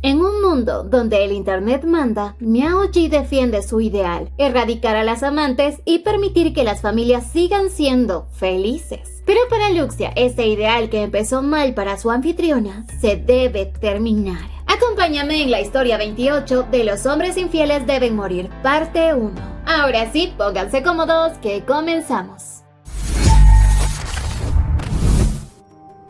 En un mundo donde el internet manda, Miao Ji defiende su ideal: erradicar a las amantes y permitir que las familias sigan siendo felices. Pero para Luxia, este ideal que empezó mal para su anfitriona se debe terminar. Acompáñame en la historia 28 de Los hombres infieles deben morir, parte 1. Ahora sí, pónganse cómodos que comenzamos.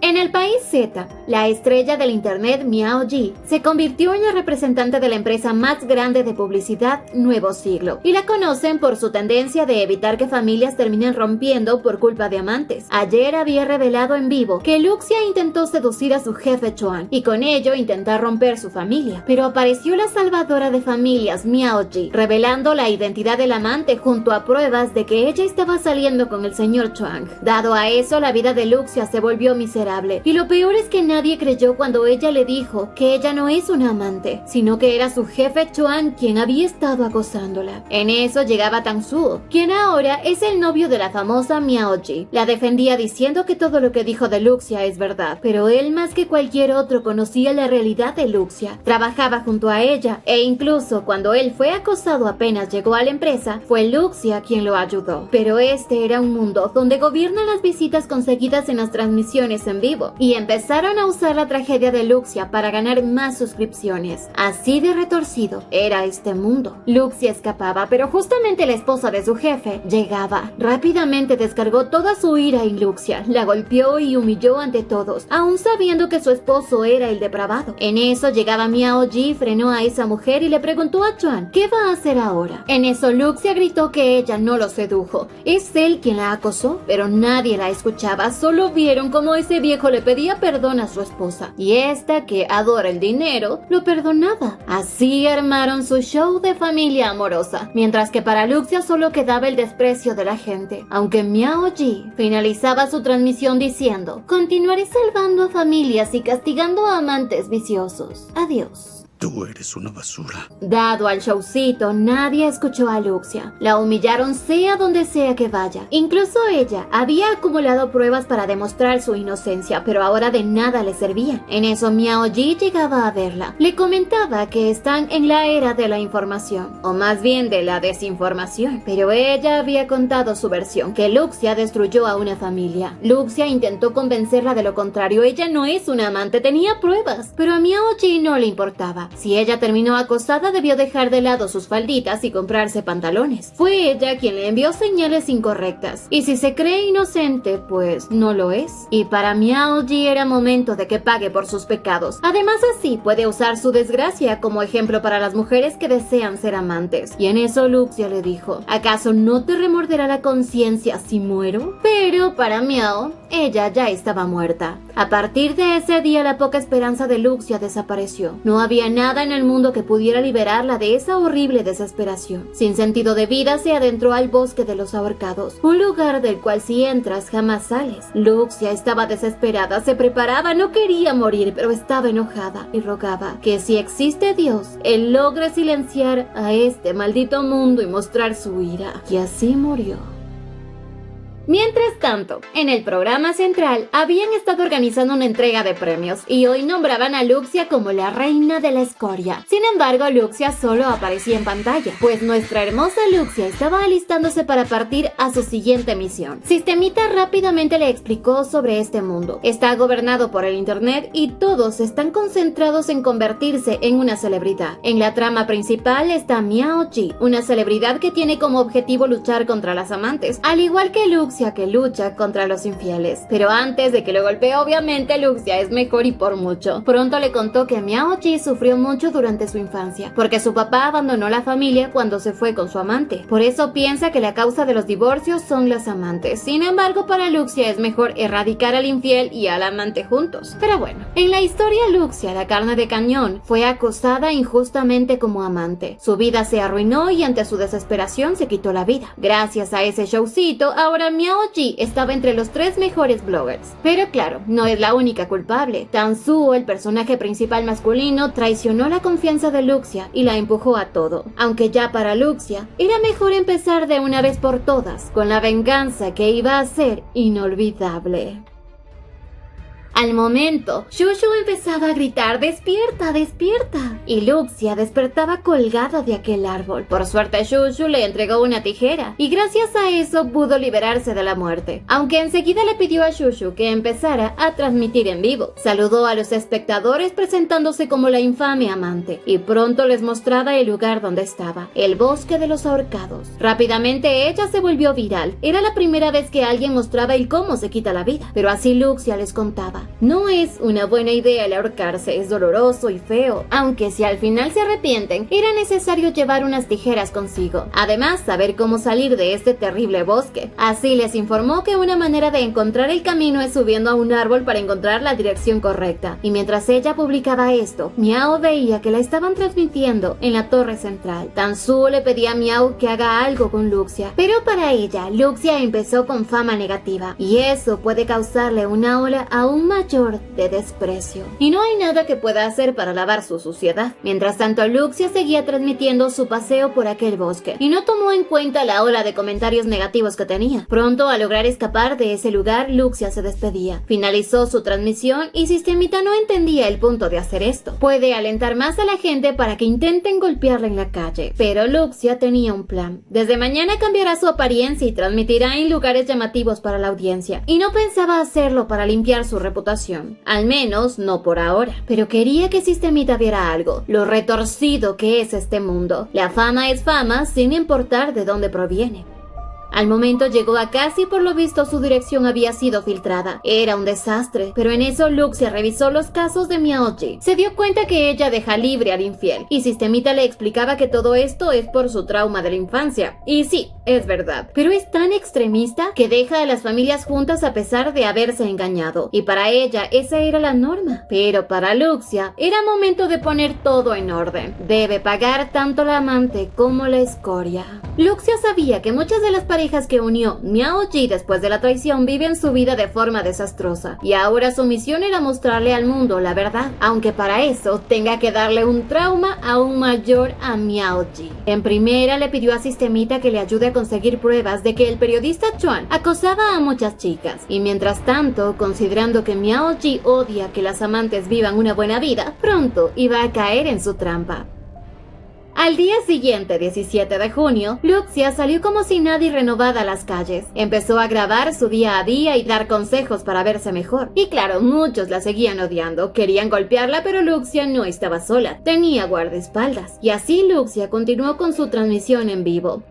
En el país Z, la estrella del internet Miao Ji se convirtió en la representante de la empresa más grande de publicidad Nuevo Siglo, y la conocen por su tendencia de evitar que familias terminen rompiendo por culpa de amantes. Ayer había revelado en vivo que Luxia intentó seducir a su jefe Chuan y con ello intentar romper su familia, pero apareció la salvadora de familias Miao Ji, revelando la identidad del amante junto a pruebas de que ella estaba saliendo con el señor Chuan. Dado a eso, la vida de Luxia se volvió miserable. Y lo peor es que nadie creyó cuando ella le dijo que ella no es una amante, sino que era su jefe Chuan quien había estado acosándola. En eso llegaba Tang Suo, quien ahora es el novio de la famosa Miao Ji. La defendía diciendo que todo lo que dijo de Luxia es verdad, pero él más que cualquier otro conocía la realidad de Luxia. Trabajaba junto a ella e incluso cuando él fue acosado apenas llegó a la empresa, fue Luxia quien lo ayudó. Pero este era un mundo donde gobiernan las visitas conseguidas en las transmisiones en vivo, y empezaron a usar la tragedia de Luxia para ganar más suscripciones. Así de retorcido era este mundo. Luxia escapaba, pero justamente la esposa de su jefe llegaba. Rápidamente descargó toda su ira en Luxia, la golpeó y humilló ante todos, aún sabiendo que su esposo era el depravado. En eso llegaba Miao Ji, frenó a esa mujer y le preguntó a Chuan ¿qué va a hacer ahora? En eso Luxia gritó que ella no lo sedujo, es él quien la acosó, pero nadie la escuchaba, solo vieron cómo ese viejo le pedía perdón a su esposa, y esta, que adora el dinero, lo perdonaba. Así armaron su show de familia amorosa, mientras que para Luxia solo quedaba el desprecio de la gente. Aunque Miao Ji finalizaba su transmisión diciendo: continuaré salvando a familias y castigando a amantes viciosos. Adiós. Tú eres una basura. Dado al showcito, nadie escuchó a Luxia. La humillaron sea donde sea que vaya. Incluso ella había acumulado pruebas para demostrar su inocencia, pero ahora de nada le servía. En eso Miao Ji llegaba a verla. Le comentaba que están en la era de la información, o más bien de la desinformación. Pero ella había contado su versión, que Luxia destruyó a una familia. Luxia intentó convencerla de lo contrario. Ella no es una amante, tenía pruebas. Pero a Miao Ji no le importaba. Si ella terminó acosada, debió dejar de lado sus falditas y comprarse pantalones. Fue ella quien le envió señales incorrectas. Y si se cree inocente, pues no lo es. Y para Miao Ji era momento de que pague por sus pecados. Además, así puede usar su desgracia como ejemplo para las mujeres que desean ser amantes. Y en eso Luxia le dijo: ¿acaso no te remorderá la conciencia si muero? Pero para Miao, ella ya estaba muerta. A partir de ese día, la poca esperanza de Luxia desapareció. No había nada en el mundo que pudiera liberarla de esa horrible desesperación. Sin sentido de vida, se adentró al bosque de los ahorcados, un lugar del cual si entras jamás sales. Luxia estaba desesperada, se preparaba, no quería morir, pero estaba enojada y rogaba que si existe Dios, él logre silenciar a este maldito mundo y mostrar su ira. Y así murió. Mientras tanto, en el programa central habían estado organizando una entrega de premios y hoy nombraban a Luxia como la reina de la escoria. Sin embargo, Luxia solo aparecía en pantalla, pues nuestra hermosa Luxia estaba alistándose para partir a su siguiente misión. Sistemita rápidamente le explicó sobre este mundo. Está gobernado por el internet y todos están concentrados en convertirse en una celebridad. En la trama principal está Miao Ji, una celebridad que tiene como objetivo luchar contra las amantes, al igual que Luxia, que lucha contra los infieles. Pero antes de que lo golpee, obviamente Luxia es mejor y por mucho. Pronto le contó que Miao Ji sufrió mucho durante su infancia, porque su papá abandonó la familia cuando se fue con su amante. Por eso piensa que la causa de los divorcios son las amantes. Sin embargo, para Luxia es mejor erradicar al infiel y al amante juntos. Pero bueno, en la historia Luxia, la carne de cañón, fue acosada injustamente como amante. Su vida se arruinó y ante su desesperación se quitó la vida. Gracias a ese showcito, ahora Miao Ji estaba entre los 3 mejores bloggers. Pero claro, no es la única culpable. Tang Suo, el personaje principal masculino, traicionó la confianza de Luxia y la empujó a todo. Aunque ya para Luxia, era mejor empezar de una vez por todas, con la venganza que iba a ser inolvidable. Al momento, Shushu empezaba a gritar ¡despierta, despierta! Y Luxia despertaba colgada de aquel árbol. Por suerte Shushu le entregó una tijera y gracias a eso pudo liberarse de la muerte. Aunque enseguida le pidió a Shushu que empezara a transmitir en vivo. Saludó a los espectadores presentándose como la infame amante y pronto les mostraba el lugar donde estaba, el bosque de los ahorcados. Rápidamente ella se volvió viral. Era la primera vez que alguien mostraba el cómo se quita la vida, pero así Luxia les contaba. No es una buena idea el ahorcarse, es doloroso y feo, aunque si al final se arrepienten, era necesario llevar unas tijeras consigo. Además, saber cómo salir de este terrible bosque. Así les informó que una manera de encontrar el camino es subiendo a un árbol para encontrar la dirección correcta. Y mientras ella publicaba esto, Miao veía que la estaban transmitiendo en la torre central. Tansu le pedía a Miao que haga algo con Luxia, pero para ella, Luxia empezó con fama negativa, y eso puede causarle una ola aún mayor de desprecio. Y no hay nada que pueda hacer para lavar su suciedad. Mientras tanto, Luxia seguía transmitiendo su paseo por aquel bosque, y no tomó en cuenta la ola de comentarios negativos que tenía. Pronto, al lograr escapar de ese lugar, Luxia se despedía. Finalizó su transmisión y Sistemita no entendía el punto de hacer esto. Puede alentar más a la gente para que intenten golpearla en la calle, pero Luxia tenía un plan. Desde mañana cambiará su apariencia y transmitirá en lugares llamativos para la audiencia, y no pensaba hacerlo para limpiar su reputación. Al menos no por ahora. Pero quería que Sistemita viera algo, lo retorcido que es este mundo. La fama es fama sin importar de dónde proviene. Al momento llegó a casa y por lo visto su dirección había sido filtrada. Era un desastre, pero en eso Luxia revisó los casos de Miaoji. Se dio cuenta que ella deja libre al infiel, y Sistemita le explicaba que todo esto es por su trauma de la infancia. Y sí, es verdad, pero es tan extremista que deja a las familias juntas a pesar de haberse engañado. Y para ella esa era la norma. Pero para Luxia era momento de poner todo en orden. Debe pagar tanto la amante como la escoria. Luxia sabía que muchas de las parejas que unió Miaoji después de la traición viven su vida de forma desastrosa, y ahora su misión era mostrarle al mundo la verdad, aunque para eso tenga que darle un trauma aún mayor a Miaoji. En primera le pidió a Sistemita que le ayude a conseguir pruebas de que el periodista Chuan acosaba a muchas chicas, y mientras tanto, considerando que Miaoji odia que las amantes vivan una buena vida, pronto iba a caer en su trampa. Al día siguiente, 17 de junio, Luxia salió como si nadie renovada a las calles. Empezó a grabar su día a día y dar consejos para verse mejor. Y claro, muchos la seguían odiando, querían golpearla, pero Luxia no estaba sola, tenía guardaespaldas. Y así Luxia continuó con su transmisión en vivo.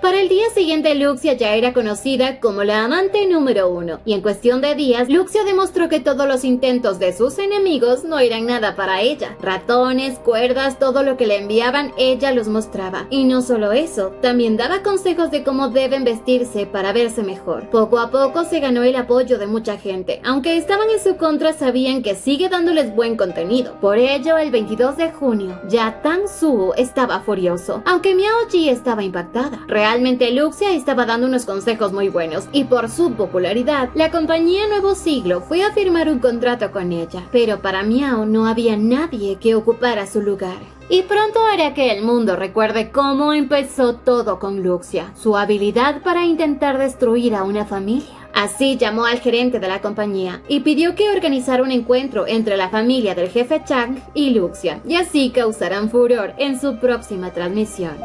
Para el día siguiente, Luxia ya era conocida como la amante número 1, y en cuestión de días, Luxia demostró que todos los intentos de sus enemigos no eran nada para ella. Ratones, cuerdas, todo lo que le enviaban, ella los mostraba. Y no solo eso, también daba consejos de cómo deben vestirse para verse mejor. Poco a poco se ganó el apoyo de mucha gente. Aunque estaban en su contra, sabían que sigue dándoles buen contenido. Por ello, el 22 de junio, ya Tang Su estaba furioso, aunque Miaoji estaba impactada. Realmente Luxia estaba dando unos consejos muy buenos, y por su popularidad, la compañía Nuevo Siglo fue a firmar un contrato con ella. Pero para Miao no había nadie que ocupara su lugar. Y pronto hará que el mundo recuerde cómo empezó todo con Luxia, su habilidad para intentar destruir a una familia. Así llamó al gerente de la compañía y pidió que organizara un encuentro entre la familia del jefe Chang y Luxia, y así causarán furor en su próxima transmisión.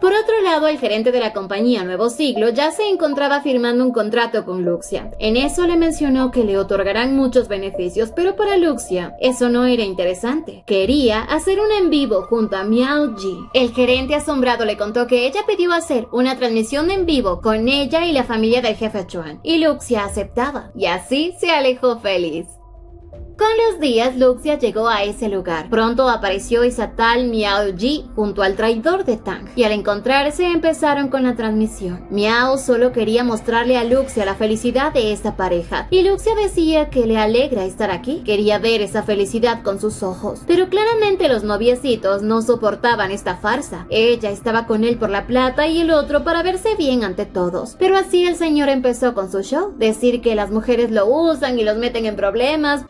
Por otro lado, el gerente de la compañía Nuevo Siglo ya se encontraba firmando un contrato con Luxia. En eso le mencionó que le otorgarán muchos beneficios, pero para Luxia eso no era interesante. Quería hacer un en vivo junto a Miaoji. El gerente asombrado le contó que ella pidió hacer una transmisión en vivo con ella y la familia del jefe Chuan, y Luxia aceptaba, y así se alejó feliz. Con los días, Luxia llegó a ese lugar. Pronto apareció esa tal Miaoji junto al traidor de Tang, y al encontrarse empezaron con la transmisión. Miao solo quería mostrarle a Luxia la felicidad de esta pareja, y Luxia decía que le alegra estar aquí. Quería ver esa felicidad con sus ojos. Pero claramente los noviecitos no soportaban esta farsa. Ella estaba con él por la plata y el otro para verse bien ante todos. Pero así el señor empezó con su show, decir que las mujeres lo usan y los meten en problemas.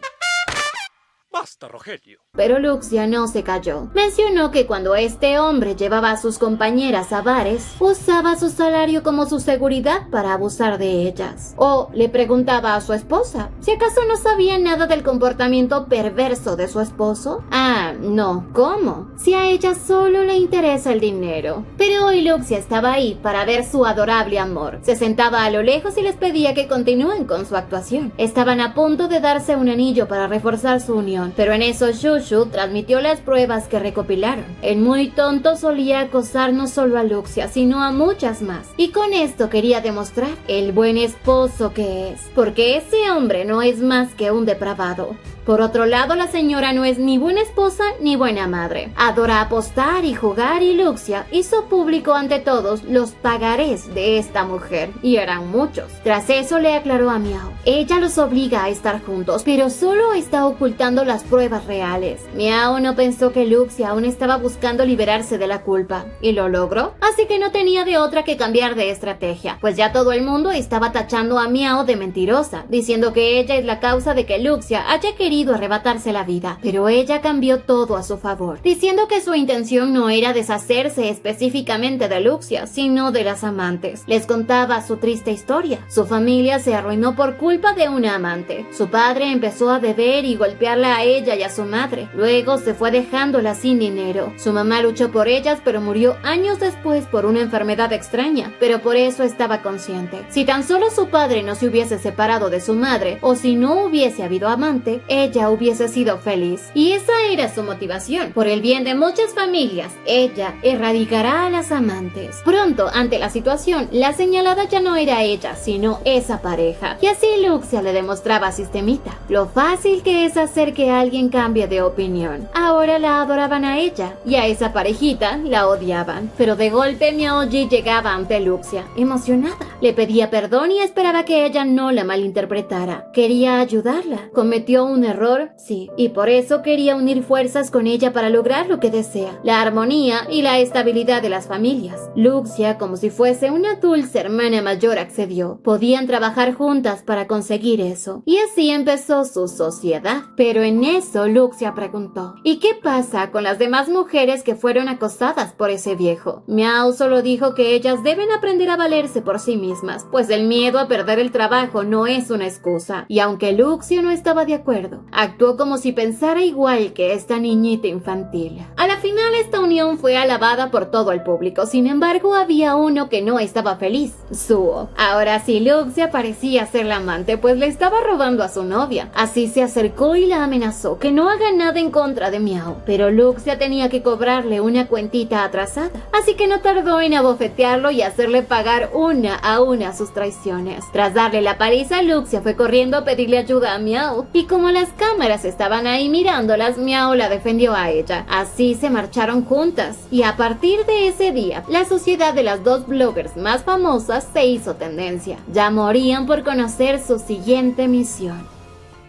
Basta, Rogelio. Pero Luxia no se calló. Mencionó que cuando este hombre llevaba a sus compañeras a bares, usaba su salario como su seguridad para abusar de ellas. O le preguntaba a su esposa si acaso no sabía nada del comportamiento perverso de su esposo. Ah, no, ¿cómo? Si a ella solo le interesa el dinero. Pero hoy Luxia estaba ahí para ver su adorable amor. Se sentaba a lo lejos y les pedía que continúen con su actuación. Estaban a punto de darse un anillo para reforzar su unión, pero en eso Shushu transmitió las pruebas que recopilaron. El muy tonto solía acosar no solo a Luxia, sino a muchas más. Y con esto quería demostrar el buen esposo que es, porque ese hombre no es más que un depravado. Por otro lado, la señora no es ni buena esposa ni buena madre. Adora apostar y jugar y Luxia hizo público ante todos los pagarés de esta mujer, y eran muchos. Tras eso le aclaró a Miao. Ella los obliga a estar juntos, pero solo está ocultando las pruebas reales. Miao no pensó que Luxia aún estaba buscando liberarse de la culpa, y lo logró, así que no tenía de otra que cambiar de estrategia, pues ya todo el mundo estaba tachando a Miao de mentirosa, diciendo que ella es la causa de que Luxia haya querido arrebatarse la vida, pero ella cambió todo a su favor, diciendo que su intención no era deshacerse específicamente de Luxia, sino de las amantes. Les contaba su triste historia. Su familia se arruinó por culpa de una amante. Su padre empezó a beber y golpearla a ella y a su madre. Luego se fue dejándola sin dinero. Su mamá luchó por ellas, pero murió años después por una enfermedad extraña, pero por eso estaba consciente. Si tan solo su padre no se hubiese separado de su madre, o si no hubiese habido amante, ella hubiese sido feliz. Y esa era su motivación. Por el bien de muchas familias, ella erradicará a las amantes. Pronto, ante la situación, la señalada ya no era ella, sino esa pareja. Y así Luxia le demostraba a Sistemita lo fácil que es hacer que alguien cambie de opinión. Ahora la adoraban a ella, y a esa parejita la odiaban. Pero de golpe Miaoji llegaba ante Luxia, emocionada. Le pedía perdón y esperaba que ella no la malinterpretara. Quería ayudarla. Cometió un error, sí, y por eso quería unir fuerzas con ella para lograr lo que desea, la armonía y la estabilidad de las familias. Luxia, como si fuese una dulce hermana mayor, accedió. Podían trabajar juntas para conseguir eso, y así empezó su sociedad. Pero en eso Luxia preguntó, ¿y qué pasa con las demás mujeres que fueron acosadas por ese viejo? Miao solo dijo que ellas deben aprender a valerse por sí mismas, pues el miedo a perder el trabajo no es una excusa. Y aunque Luxia no estaba de acuerdo, actuó como si pensara igual que esta niñita infantil. A la final esta unión fue alabada por todo el público. Sin embargo, había uno que no estaba feliz, Suo. Ahora sí, Luxia parecía ser la amante, pues le estaba robando a su novia. Así se acercó y la amenazó que no haga nada en contra de Miao, pero Luxia tenía que cobrarle una cuentita atrasada, así que no tardó en abofetearlo y hacerle pagar una a una sus traiciones. Tras darle la paliza, Luxia fue corriendo a pedirle ayuda a Miao, y como las cámaras estaban ahí mirándolas, Miao la defendió a ella. Así se marcharon juntas, y a partir de ese día, la sociedad de las dos bloggers más famosas se hizo tendencia. Ya morían por conocer su siguiente misión.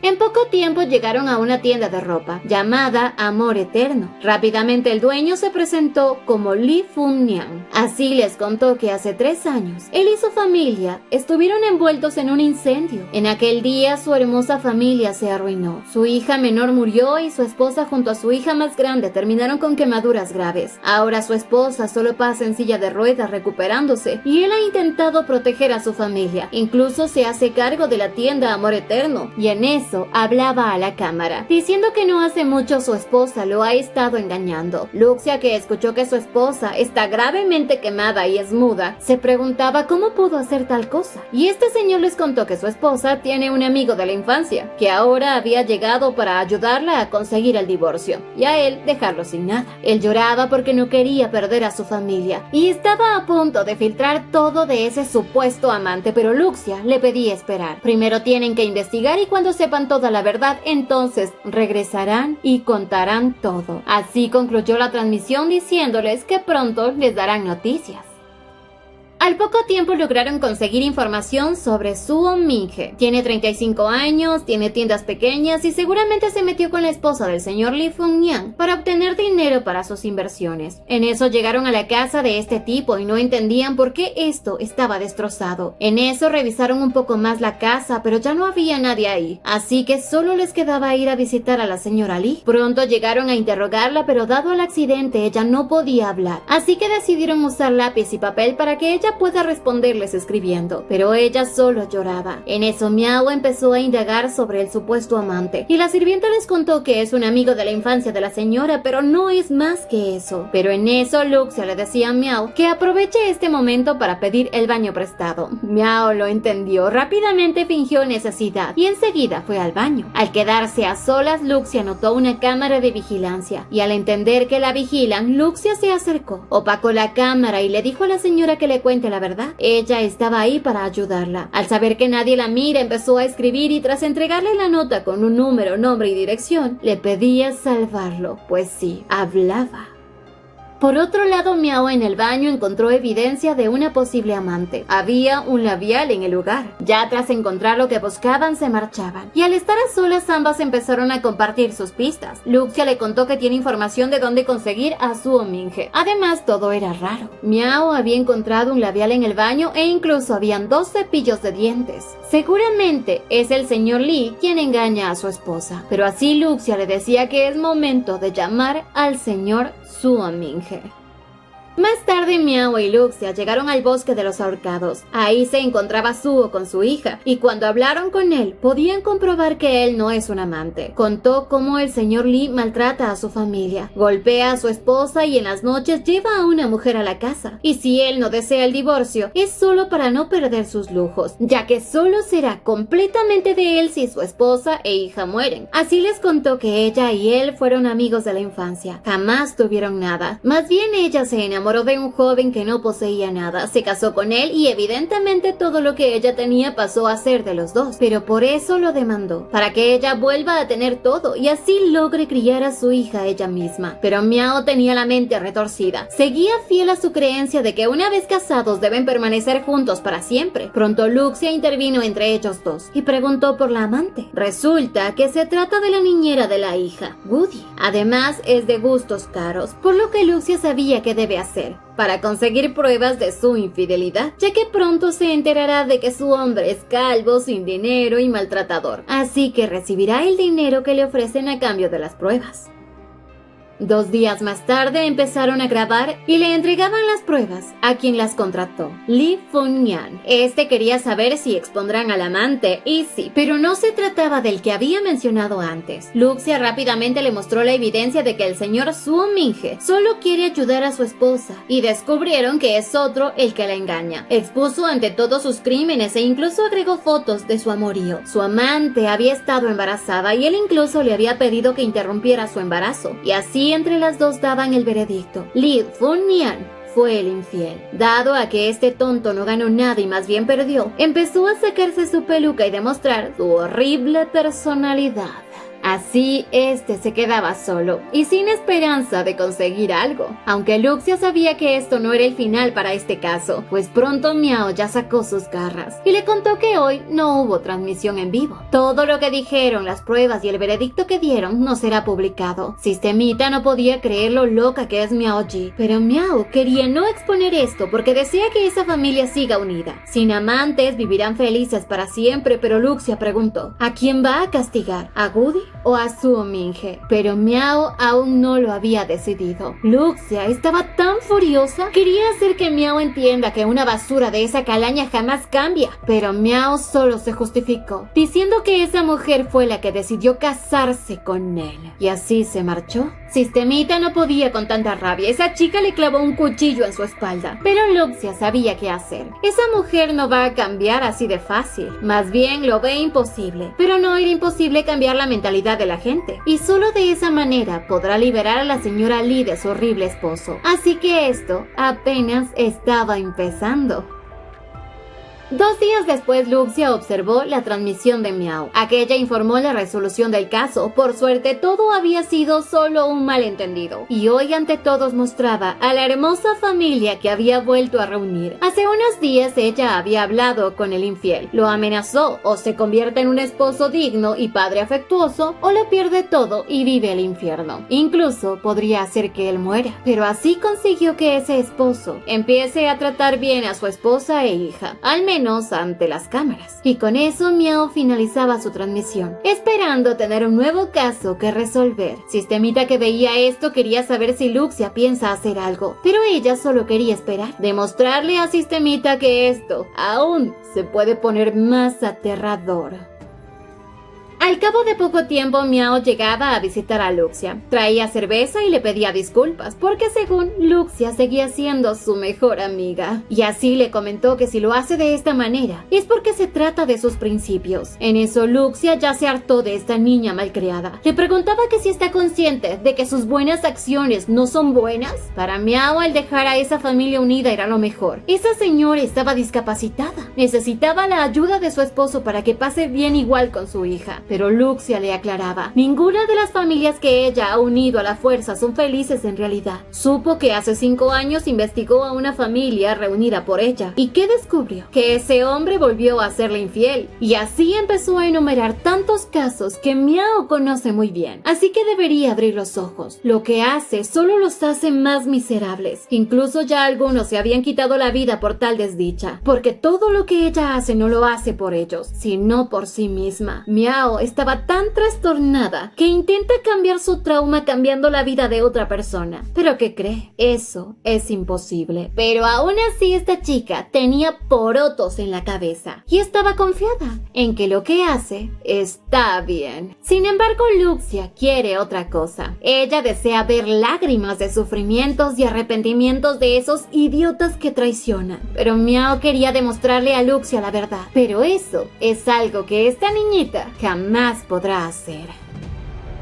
En poco tiempo llegaron a una tienda de ropa llamada Amor Eterno. Rápidamente el dueño se presentó como Li Fun-niang. Así les contó que hace 3 años él y su familia estuvieron envueltos en un incendio. En aquel día su hermosa familia se arruinó. Su hija menor murió y su esposa junto a su hija más grande terminaron con quemaduras graves. Ahora su esposa solo pasa en silla de ruedas recuperándose, y él ha intentado proteger a su familia. Incluso se hace cargo de la tienda Amor Eterno, y en eso hablaba a la cámara, diciendo que no hace mucho su esposa lo ha estado engañando. Luxia, que escuchó que su esposa está gravemente quemada y es muda, se preguntaba cómo pudo hacer tal cosa. Y este señor les contó que su esposa tiene un amigo de la infancia, que ahora había llegado para ayudarla a conseguir el divorcio, y a él dejarlo sin nada. Él lloraba porque no quería perder a su familia, y estaba a punto de filtrar todo de ese supuesto amante, pero Luxia le pedía esperar. Primero tienen que investigar, y cuando sepan toda la verdad, entonces regresarán y contarán todo. Así concluyó la transmisión diciéndoles que pronto les darán noticias. Al poco tiempo lograron conseguir información sobre Suo Minje. Tiene 35 años, tiene tiendas pequeñas y seguramente se metió con la esposa del señor Lee Fung-Nian para obtener dinero para sus inversiones. En eso llegaron a la casa de este tipo y no entendían por qué esto estaba destrozado. En eso revisaron un poco más la casa, pero ya no había nadie ahí, así que solo les quedaba ir a visitar a la señora Lee. Pronto llegaron a interrogarla, pero dado el accidente ella no podía hablar, así que decidieron usar lápiz y papel para que ella pueda responderles escribiendo, pero ella solo lloraba. En eso Miao empezó a indagar sobre el supuesto amante, y la sirvienta les contó que es un amigo de la infancia de la señora, pero no es más que eso. Pero en eso Luxia le decía a Miao que aproveche este momento para pedir el baño prestado. Miao lo entendió, rápidamente fingió necesidad y enseguida fue al baño. Al quedarse a solas, Luxia notó una cámara de vigilancia y al entender que la vigilan, Luxia se acercó, opacó la cámara y le dijo a la señora que le cuente la verdad. Ella estaba ahí para ayudarla. Al saber que nadie la mira, empezó a escribir y tras entregarle la nota con un número, nombre y dirección, le pedía salvarlo, pues sí, hablaba. Por otro lado, Miao en el baño encontró evidencia de una posible amante. Había un labial en el lugar. Ya tras encontrar lo que buscaban, se marchaban. Y al estar a solas, ambas empezaron a compartir sus pistas. Luxia le contó que tiene información de dónde conseguir a Suo Minje. Además, todo era raro. Miao había encontrado un labial en el baño e incluso habían 2 cepillos de dientes. Seguramente es el señor Lee quien engaña a su esposa. Pero así Luxia le decía que es momento de llamar al señor Suo Minje. Más tarde, Miao y Luxia llegaron al bosque de los ahorcados. Ahí se encontraba Suo con su hija, y cuando hablaron con él, podían comprobar que él no es un amante. Contó cómo el señor Lee maltrata a su familia, golpea a su esposa y en las noches lleva a una mujer a la casa. Y si él no desea el divorcio, es solo para no perder sus lujos, ya que solo será completamente de él si su esposa e hija mueren. Así les contó que ella y él fueron amigos de la infancia. Jamás tuvieron nada. Más bien ella se enamoró de un joven que no poseía nada, se casó con él y evidentemente todo lo que ella tenía pasó a ser de los dos, pero por eso lo demandó, para que ella vuelva a tener todo y así logre criar a su hija ella misma. Pero Miao tenía la mente retorcida, seguía fiel a su creencia de que una vez casados deben permanecer juntos para siempre. Pronto Luxia intervino entre ellos dos y preguntó por la amante. Resulta que se trata de la niñera de la hija, Woody. Además es de gustos caros, por lo que Luxia sabía que debe hacer para conseguir pruebas de su infidelidad, ya que pronto se enterará de que su hombre es calvo, sin dinero y maltratador, así que recibirá el dinero que le ofrecen a cambio de las pruebas. 2 días más tarde empezaron a grabar y le entregaban las pruebas a quien las contrató, Lee Fung-Nian. Este quería saber si expondrán al amante, y sí, pero no se trataba del que había mencionado antes. Luxia rápidamente le mostró la evidencia de que el señor Suo Minje solo quiere ayudar a su esposa, y descubrieron que es otro el que la engaña. Expuso ante todos sus crímenes e incluso agregó fotos de su amorío. Su amante había estado embarazada y él incluso le había pedido que interrumpiera su embarazo, y así entre las dos daban el veredicto. Lee Fung-Nian fue el infiel. Dado a que este tonto no ganó nada y más bien perdió, empezó a sacarse su peluca y demostrar su horrible personalidad. Así, se quedaba solo y sin esperanza de conseguir algo. Aunque Luxia sabía que esto no era el final para este caso, pues pronto Miao ya sacó sus garras y le contó que hoy no hubo transmisión en vivo. Todo lo que dijeron, las pruebas y el veredicto que dieron no será publicado. Sistemita no podía creer lo loca que es Miao Ji, pero Miao quería no exponer esto porque desea que esa familia siga unida. Sin amantes vivirán felices para siempre, pero Luxia preguntó, ¿a quién va a castigar? ¿A Woody o a Suo Minje? Pero Miao aún no lo había decidido. Luxia estaba tan furiosa, quería hacer que Miao entienda que una basura de esa calaña jamás cambia, pero Miao solo se justificó, diciendo que esa mujer fue la que decidió casarse con él, y así se marchó. Sistemita no podía con tanta rabia, esa chica le clavó un cuchillo en su espalda, pero Luxia sabía qué hacer. Esa mujer no va a cambiar así de fácil, más bien lo ve imposible, pero no era imposible cambiar la mentalidad de la gente, y solo de esa manera podrá liberar a la señora Lee de su horrible esposo. Así que esto apenas estaba empezando. 2 días después, Luxia observó la transmisión de Miau. Aquella informó la resolución del caso. Por suerte, todo había sido solo un malentendido. Y hoy ante todos mostraba a la hermosa familia que había vuelto a reunir. Hace unos días ella había hablado con el infiel. Lo amenazó: o se convierte en un esposo digno y padre afectuoso, o lo pierde todo y vive el infierno. Incluso podría hacer que él muera. Pero así consiguió que ese esposo empiece a tratar bien a su esposa e hija. Al menos ante las cámaras. Y con eso Miau finalizaba su transmisión, esperando tener un nuevo caso que resolver. Sistemita, que veía esto, quería saber si Luxia piensa hacer algo, pero ella solo quería esperar, demostrarle a Sistemita que esto aún se puede poner más aterrador. Al cabo de poco tiempo, Miau llegaba a visitar a Luxia. Traía cerveza y le pedía disculpas, porque según Luxia seguía siendo su mejor amiga. Y así le comentó que si lo hace de esta manera, es porque se trata de sus principios. En eso, Luxia ya se hartó de esta niña malcriada. Le preguntaba que si está consciente de que sus buenas acciones no son buenas. Para Miau, al dejar a esa familia unida era lo mejor. Esa señora estaba discapacitada. Necesitaba la ayuda de su esposo para que pase bien igual con su hija. Pero Luxia le aclaraba: ninguna de las familias que ella ha unido a la fuerza son felices en realidad. Supo que hace 5 años investigó a una familia reunida por ella. ¿Y qué descubrió? Que ese hombre volvió a serle infiel. Y así empezó a enumerar tantos casos que Miau conoce muy bien. Así que debería abrir los ojos. Lo que hace solo los hace más miserables. Incluso ya algunos se habían quitado la vida por tal desdicha. Porque todo lo que ella hace no lo hace por ellos, sino por sí misma. Miau estaba tan trastornada que intenta cambiar su trauma cambiando la vida de otra persona. ¿Pero qué cree? Eso es imposible. Pero aún así, esta chica tenía porotos en la cabeza y estaba confiada en que lo que hace está bien. Sin embargo, Luxia quiere otra cosa. Ella desea ver lágrimas de sufrimientos y arrepentimientos de esos idiotas que traicionan. Pero Miau quería demostrarle a Luxia la verdad. Pero eso es algo que esta niñita jamás podrá hacer.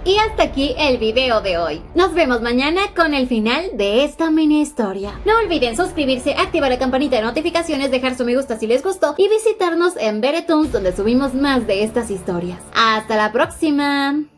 Y hasta aquí el video de hoy. Nos vemos mañana con el final de esta mini historia. No olviden suscribirse, activar la campanita de notificaciones, dejar su me gusta si les gustó y visitarnos en Veretoons, donde subimos más de estas historias. ¡Hasta la próxima!